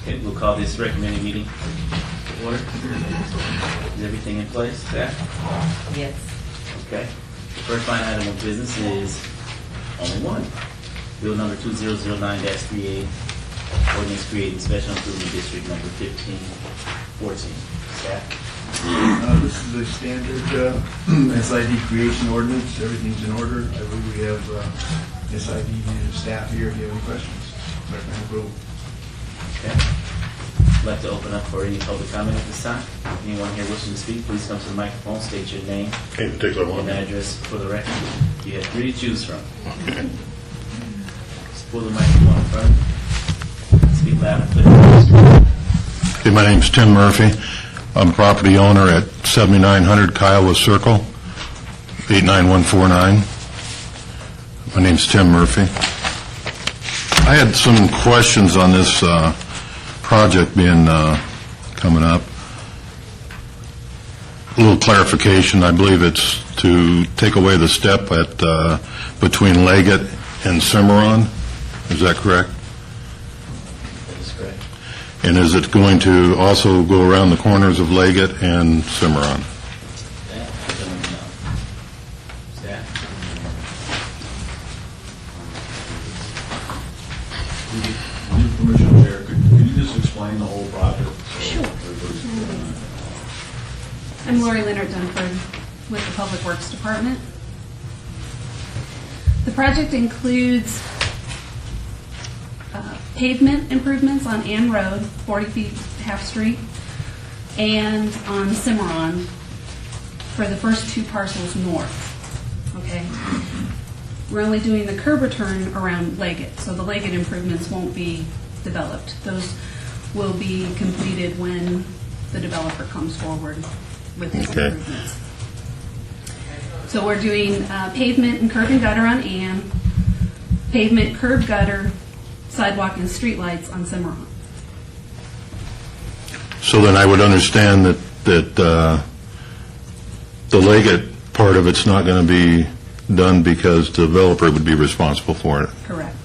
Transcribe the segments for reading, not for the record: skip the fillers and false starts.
Okay, we'll call this recommended meeting to order. Is everything in place, staff? Yes. Okay. The first line item of business is only one. Bill number 2009-38, ordinance creating special improvement district number 1514. Staff? This is a standard SID creation ordinance. Everything's in order. I believe we have SID staff here if you have any questions. Recommend approval. Okay. I'd like to open up for any public comment at this time. Anyone here wishing to speak, please come to the microphone, state your name Any particular one? and address for the record. You have 3 to choose from. Just pull the microphone in front. Speak loud and clear. Okay, my name's Tim Murphy. I'm property owner at 7900 Kiowa Circle, 89149. My name's Tim Murphy. I had some questions on this project being coming up. A little clarification. I believe it's to take away the step at between Leggett and Cimarron. Is that correct? That is correct. And is it going to also go around the corners of Leggett and Cimarron? Staff? I don't know. Staff? With permission, Chair, could you just explain the whole project? Sure. I'm Lori Leonard Dunford with the Public Works Department. The project includes pavement improvements on Ann Road, 40 feet Half Street, and on Cimarron for the first 2 parcels north. Okay? We're only doing the curb return around Leggett, so the Leggett improvements won't be developed. Those will be completed when the developer comes forward with his Okay. improvements. So we're doing pavement and curb and gutter on Ann, pavement, curb, gutter, sidewalk, and streetlights on Cimarron. So then I would understand that the Leggett part of it's not going to be done because the developer would be responsible for it. Correct.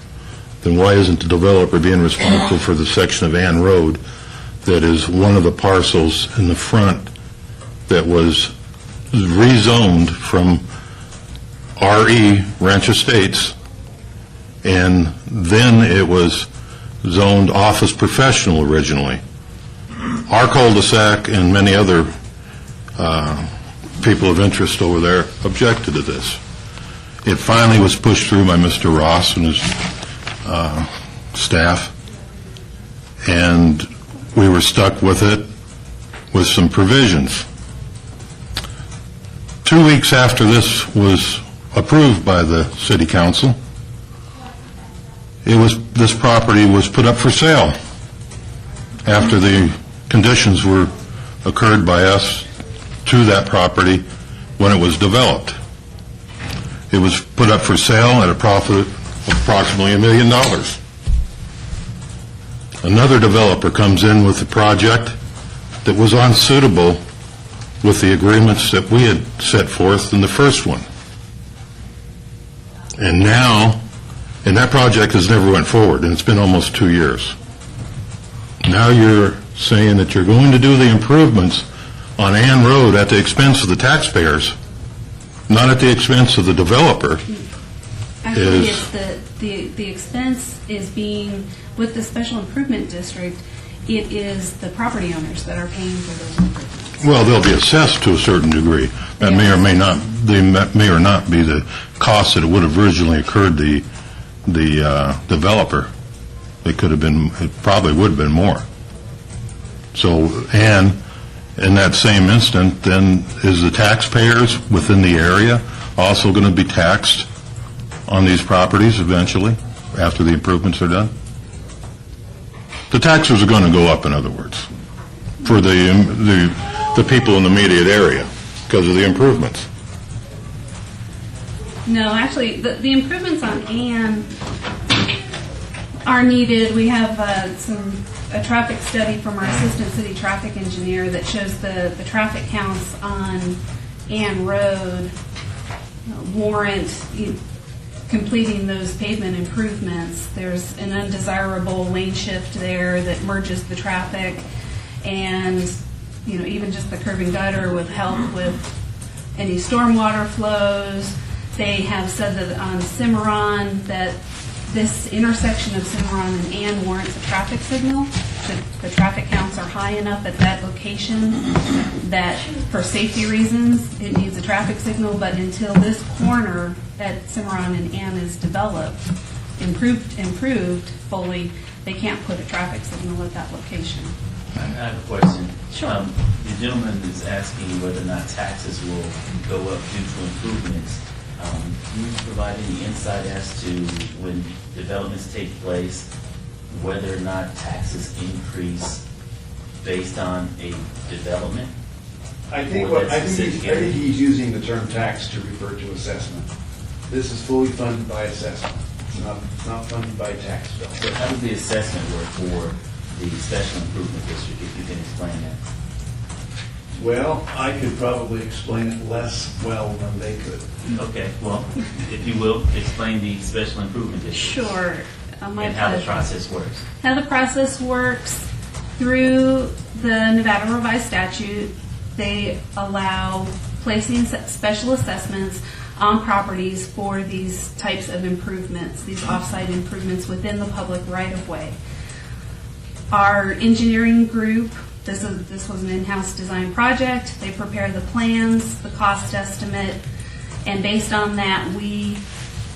Then why isn't the developer being responsible for the section of Ann Road that is one of the parcels in the front that was rezoned from RE, Ranch Estates, and then it was zoned office professional originally? Our cul-de-sac and many other people of interest over there objected to this. It finally was pushed through by Mr. Ross and his staff, and we were stuck with it with some provisions. 2 weeks after this was approved by the city council, this property was put up for sale after the conditions were occurred by us to that property when it was developed. It was put up for sale at a profit of approximately $1 million. Another developer comes in with a project that was unsuitable with the agreements that we had set forth in the first one. And that project has never went forward, and it's been almost 2 years. Now you're saying that you're going to do the improvements on Ann Road at the expense of the taxpayers, not at the expense of the developer. Actually, it's the expense is being, with the special improvement district, it is the property owners that are paying for those improvements. Well, they'll be assessed to a certain degree. That may or may not, they may or not be the cost that it would have originally occurred the developer. It could have been, it probably would have been more. So, and in that same instant, then is the taxpayers within the area also going to be taxed on these properties eventually, after the improvements are done? The taxes are going to go up, in other words, for the people in the immediate area because of the improvements. No, actually, the improvements on Ann are needed. We have a traffic study from our assistant city traffic engineer that shows the traffic counts on Ann Road warrant completing those pavement improvements. There's an undesirable lane shift there that merges the traffic, and, you know, even just the curb and gutter would help with any stormwater flows. They have said that on Cimarron, that this intersection of Cimarron and Ann warrants a traffic signal. The traffic counts are high enough at that location that for safety reasons, it needs a traffic signal, but until this corner at Cimarron and Ann is developed, improved fully, they can't put a traffic signal at that location. I have a question. Sure. The gentleman is asking whether or not taxes will go up due to improvements. Can you provide any insight as to when developments take place, whether or not taxes increase based on a development? I think Or that's specific area? he's using the term tax to refer to assessment. This is fully funded by assessment. It's not funded by tax bill. So how does the assessment work for the special improvement district, if you can explain that? Well, I could probably explain it less well than they could. Okay, well, if you will, explain the special improvement district. Sure. My And how the pleasure. process works. How the process works, through the Nevada revised statute, they allow placing special assessments on properties for these types of improvements, these off-site improvements within the public right-of-way. Our engineering group, this was an in-house design project. They prepare the plans, the cost estimate, and based on that, we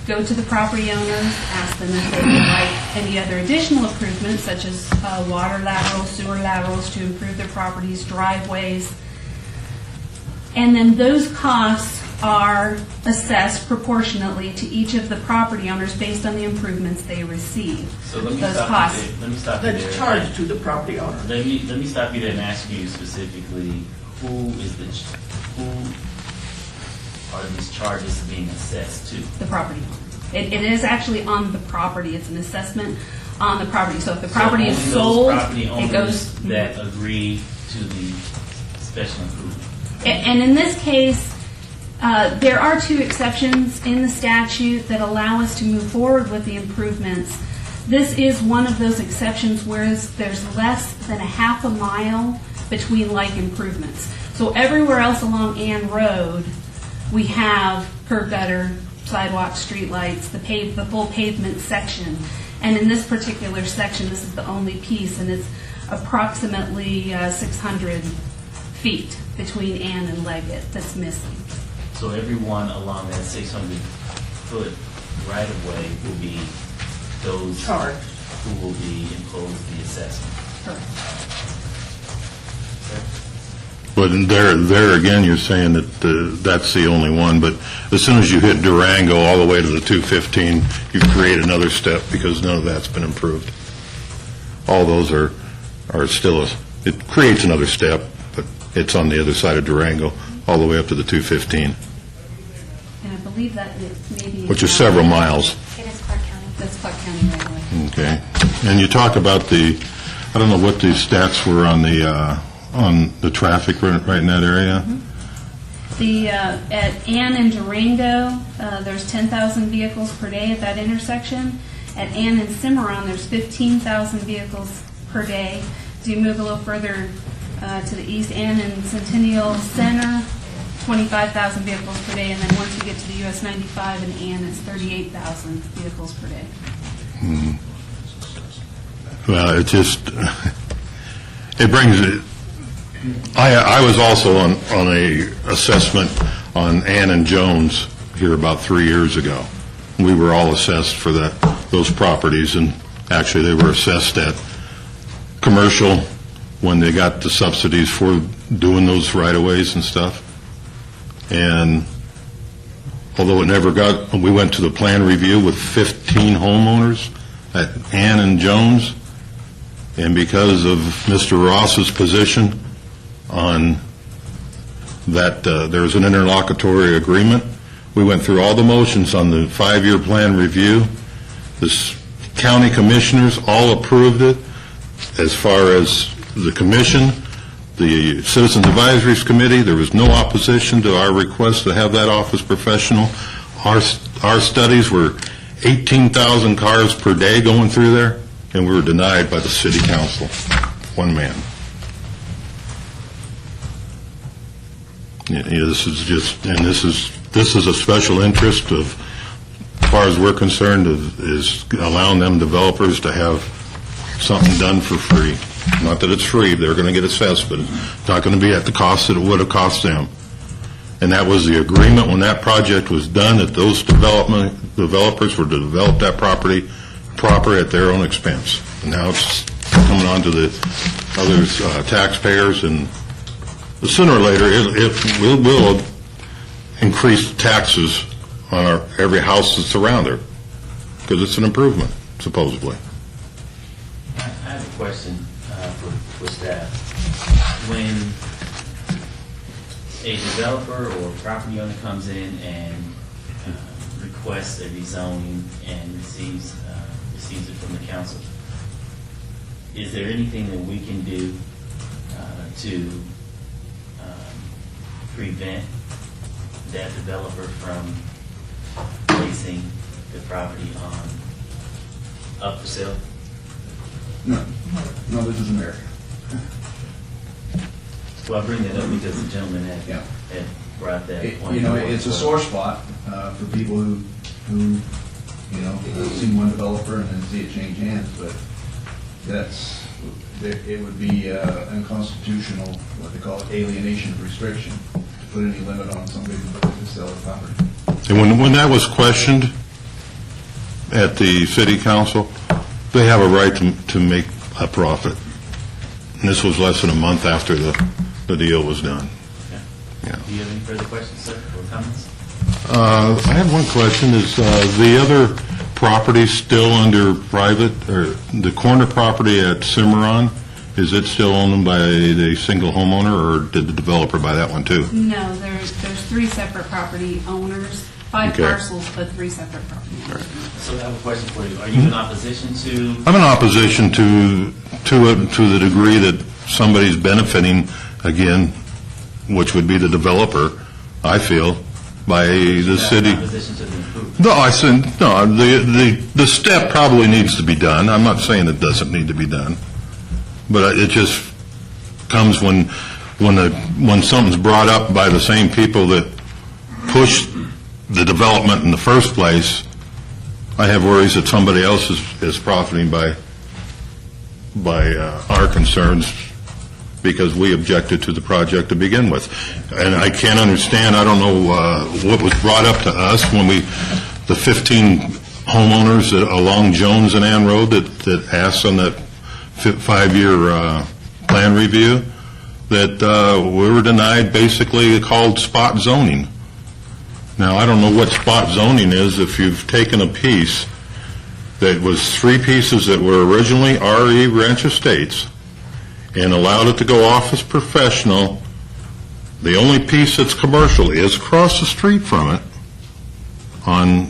go to the property owners, ask them if they would like any other additional improvements, such as water laterals, sewer laterals to improve their properties, driveways. And then those costs are assessed proportionately to each of the property owners based on the improvements they receive. So let me Those stop costs. you there. Let me stop you there. That's charged to the property owner. Let me stop you there and ask you specifically, who are these charges being assessed to? The property owner. It is actually on the property. It's an assessment on the property. So if the property is So sold, only those property it owners goes. that agree to the special improvement. And in this case, there are two exceptions in the statute that allow us to move forward with the improvements. This is one of those exceptions where there's less than a half a mile between like improvements. So everywhere else along Ann Road, we have curb gutter, sidewalk, streetlights, the full pavement section. And in this particular section, this is the only piece, and it's approximately 600 feet between Ann and Leggett that's missing. So everyone along that 600-foot right-of-way will be those Charged. who will be imposed the assessment. Correct. But there again, you're saying that that's the only one, but as soon as you hit Durango all the way to the 215, you create another step because none of that's been improved. All those are still, it creates another step, but it's on the other side of Durango, all the way up to the 215, And I believe that it maybe... which is several miles. It is Clark County. That's Clark County right away. Okay. And you talk about I don't know what the stats were on the traffic right in that area? At Ann and Durango, there's 10,000 vehicles per day at that intersection. At Ann and Cimarron, there's 15,000 vehicles per day. As you move a little further to the east, Ann and Centennial Center, 25,000 vehicles per day. And then once you get to the US 95 and Ann, it's 38,000 vehicles per day. Well, it brings it. I was also on a assessment on Ann and Jones here about 3 years ago. We were all assessed for those properties, and actually they were assessed at commercial when they got the subsidies for doing those right-of-ways and stuff. And although it never got, we went to the plan review with 15 homeowners at Ann and Jones, and because of Mr. Ross's position on that, there was an interlocutory agreement. We went through all the motions on the 5-year plan review. The county commissioners all approved it. As far as the commission, the Citizens Advisory Committee, there was no opposition to our request to have that office professional. Our studies were 18,000 cars per day going through there, and we were denied by the city council, one man. This is just, and this is a special interest of, as far as we're concerned, is allowing them developers to have something done for free. Not that it's free, they're going to get assessed, but it's not going to be at the cost that it would have cost them. And that was the agreement when that project was done, that those developers were to develop that property proper at their own expense. And now it's coming on to the others, taxpayers, and sooner or later, it will increase taxes on every house that's around there, because it's an improvement, supposedly. I have a question for staff. When a developer or property owner comes in and requests a rezoning and receives it from the council, is there anything that we can do to prevent that developer from placing the property up for sale? No, this is America. Well, I bring that up because the gentleman Yeah. had brought that point. You know, it's a sore spot for people who you know, see one developer and then see it change hands, but it would be unconstitutional, what they call it, alienation of restriction, to put any limit on somebody to sell their property. And when that was questioned at the city council, they have a right to make a profit. And this was less than a month after the deal was done. Okay. Yeah. Do you have any further questions, sir, or comments? I have one question. Is the other property still under private, or the corner property at Cimarron, is it still owned by the single homeowner, or did the developer buy that one too? No, there's 3 separate property owners, 5 Okay. parcels, but 3 separate property owners. So I have a question for you. Are you in opposition to? I'm in opposition to it to the degree that somebody's benefiting, again, which would be the developer, I feel, by the city. In opposition to the improvement? No, I said, no, the step probably needs to be done. I'm not saying it doesn't need to be done. But it just comes when something's brought up by the same people that pushed the development in the first place. I have worries that somebody else is profiting by our concerns because we objected to the project to begin with. And I can't understand, I don't know what was brought up to us when the 15 homeowners along Jones and Ann Road that asked on that 5-year plan review, that we were denied basically called spot zoning. Now, I don't know what spot zoning is if you've taken a piece that was 3 pieces that were originally RE Ranch Estates and allowed it to go off as professional. The only piece that's commercial is across the street from it.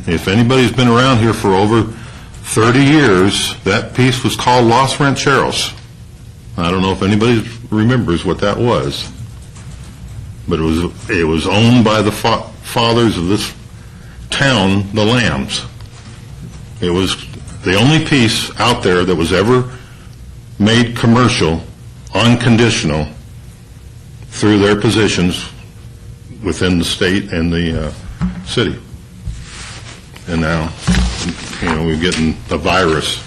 If anybody's been around here for over 30 years, that piece was called Los Rancheros. I don't know if anybody remembers what that was, but it was owned by the fathers of this town, the Lambs. It was the only piece out there that was ever made commercial, unconditional, through their positions within the state and the city. And now, we're getting a virus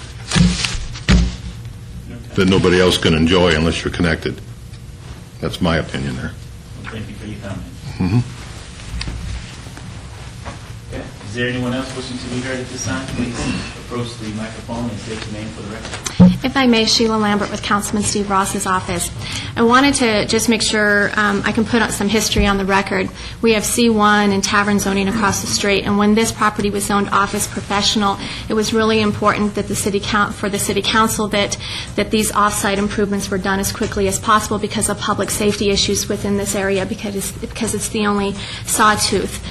that nobody else can enjoy unless you're connected. That's my opinion there. Well, thank you for your comment. Mhm. Okay. Is there anyone else wishing to be heard at this time? Please approach the microphone and state your name for the record. If I may, Sheila Lambert with Councilman Steve Ross's office. I wanted to just make sure I can put some history on the record. We have C1 and tavern zoning across the street, and when this property was zoned office professional, it was really important that for the city council that these off-site improvements were done as quickly as possible because of public safety issues within this area, because it's the only sawtooth.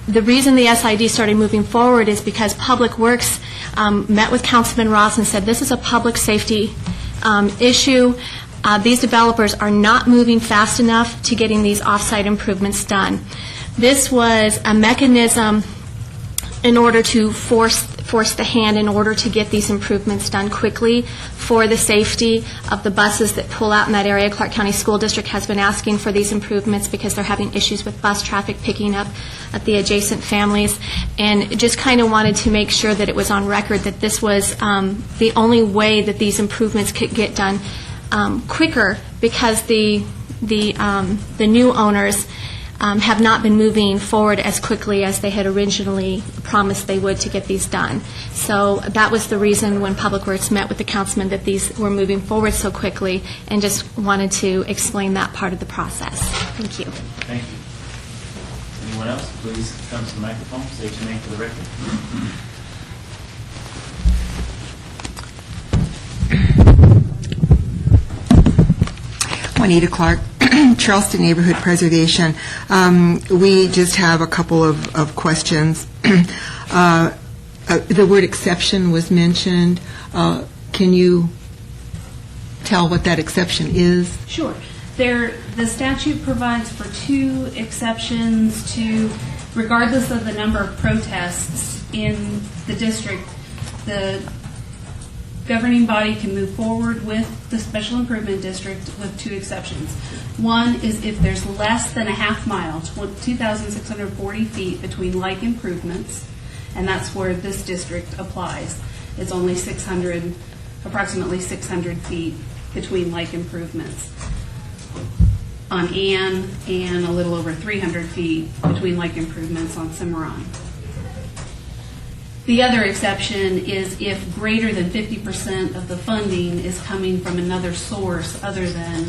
The reason the SID started moving forward is because Public Works met with Councilman Ross and said, this is a public safety issue. These developers are not moving fast enough to getting these off-site improvements done. This was a mechanism in order to force the hand in order to get these improvements done quickly for the safety of the buses that pull out in that area. Clark County School District has been asking for these improvements because they're having issues with bus traffic picking up at the adjacent families, and just kind of wanted to make sure that it was on record that this was the only way that these improvements could get done quicker, because the new owners have not been moving forward as quickly as they had originally promised they would to get these done. So that was the reason when Public Works met with the councilman that these were moving forward so quickly, and just wanted to explain that part of the process. Thank you. Thank you. Anyone else? Please come to the microphone, state your name for the record. Juanita Clark, Charleston Neighborhood Preservation. We just have a couple of questions. The word exception was mentioned. Can you tell what that exception is? Sure. The statute provides for 2 exceptions to, regardless of the number of protests in the district, the governing body can move forward with the special improvement district with 2 exceptions. One is if there's less than a half mile, 2,640 feet between like improvements, and that's where this district applies. It's only approximately 600 feet between like improvements on Ann, and a little over 300 feet between like improvements on Cimarron. The other exception is if greater than 50% of the funding is coming from another source other than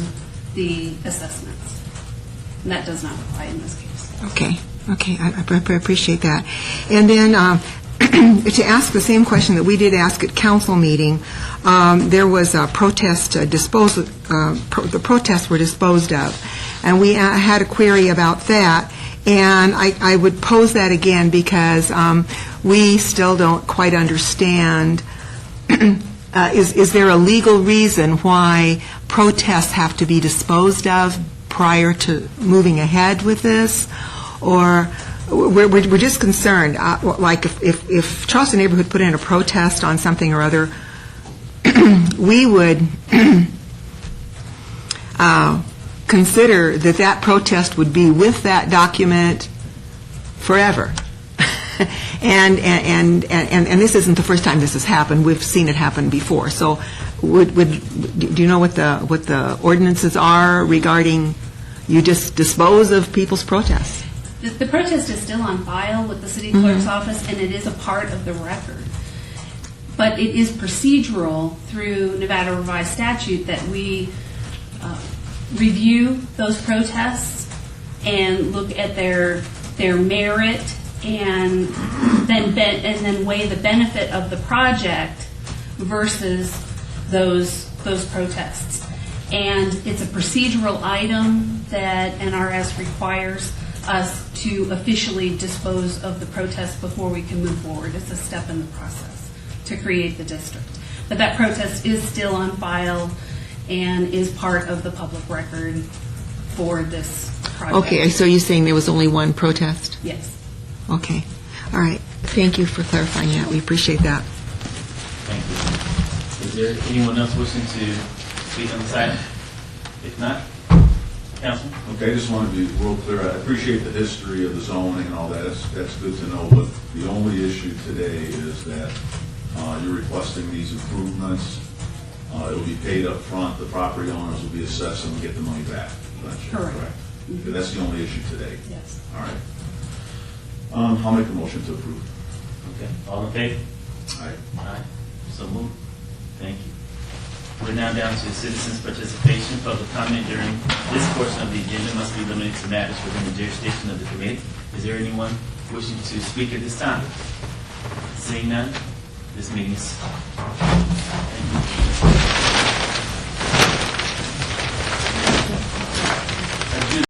the assessments. And that does not apply in this case. Okay, I appreciate that. And then to ask the same question that we did ask at council meeting, there was a protest the protests were disposed of, and we had a query about that. And I would pose that again because we still don't quite understand, is there a legal reason why protests have to be disposed of prior to moving ahead with this? Or we're just concerned, like if Charleston Neighborhood put in a protest on something or other, we would consider that protest would be with that document forever. and this isn't the first time this has happened. We've seen it happen before. So do you know what the ordinances are regarding you just dispose of people's protests? The protest is still on file with the city clerk's office, and it is a part of the record. But it is procedural through Nevada revised statute that we review those protests and look at their merit, and then weigh the benefit of the project versus those protests. And it's a procedural item that NRS requires us to officially dispose of the protest before we can move forward. It's a step in the process to create the district. But that protest is still on file and is part of the public record for this project. Okay, so you're saying there was only one protest? Yes. Okay. All right. Thank you for clarifying that. We appreciate that. Thank you. Is there anyone else wishing to speak on this item? If not, Councilman? Okay, I just want to be real clear. I appreciate the history of the zoning and all that. That's good to know. But the only issue today is that you're requesting these improvements. It will be paid up front. The property owners will be assessed and get the money back. Correct. Okay, that's the only issue today. Yes. All right. I'll make a motion to approve. Okay, all in favor? Aye. Aye. So moved. Thank you. We're now down to citizens' participation. Public comment during this portion of the agenda must be limited to matters within the jurisdiction of the committee. Is there anyone wishing to speak at this time? Seeing none, this meeting is. Thank you.